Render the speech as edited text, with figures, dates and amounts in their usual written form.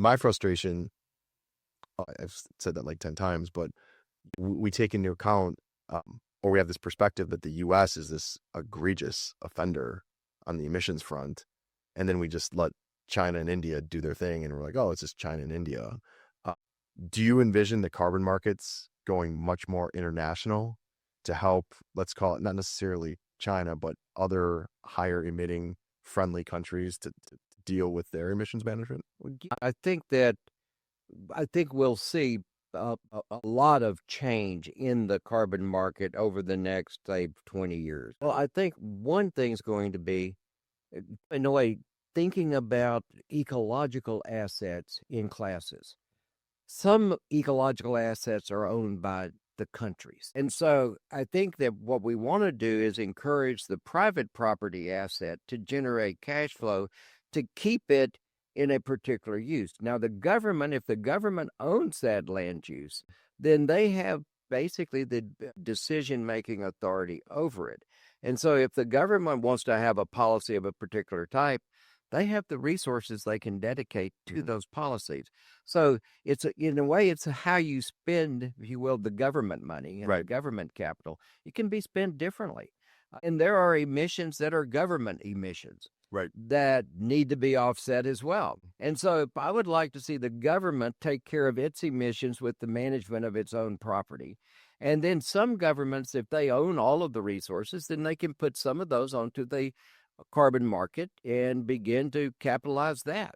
my frustration, I've said that like 10 times, but we take into account, or we have this perspective that the U.S. is this egregious offender on the emissions front, and then we just let China and India do their thing, and we're like, oh, it's just China and India. Do you envision the carbon markets going much more international to help, let's call it not necessarily China, but other higher emitting friendly countries to deal with their emissions management? I think we'll see a lot of change in the carbon market over the next, say, 20 years. Well, I think one thing's going to be, in a way, thinking about ecological assets in classes. Some ecological assets are owned by the countries. And so I think that what we want to do is encourage the private property asset to generate cash flow to keep it in a particular use. Now, the government, if the government owns that land use, then they have basically the decision-making authority over it. And so if the government wants to have a policy of a particular type, they have the resources they can dedicate to those policies. So it's in a way, it's how you spend, if you will, the government money and the government capital. It can be spent differently. And there are emissions that are government emissions that need to be offset as well. And so I would like to see the government take care of its emissions with the management of its own property. And then some governments, if they own all of the resources, then they can put some of those onto the carbon market and begin to capitalize that.